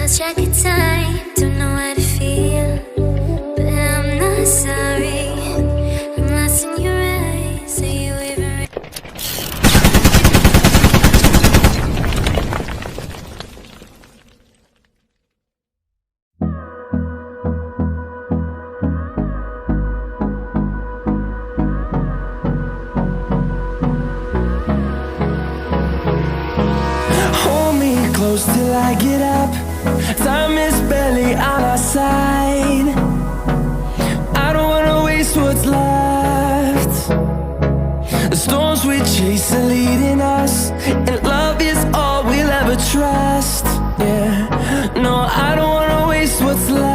lost track of time, don't know how to feel, but I'm not sorry. I'm lost in your eyes, are you even Hold me close till I get up. Time is barely on our side. I don't wanna waste what's left. The storms we chase are leading us, and love is all we'll ever trust. Yeah, no, I don't wanna waste what's left.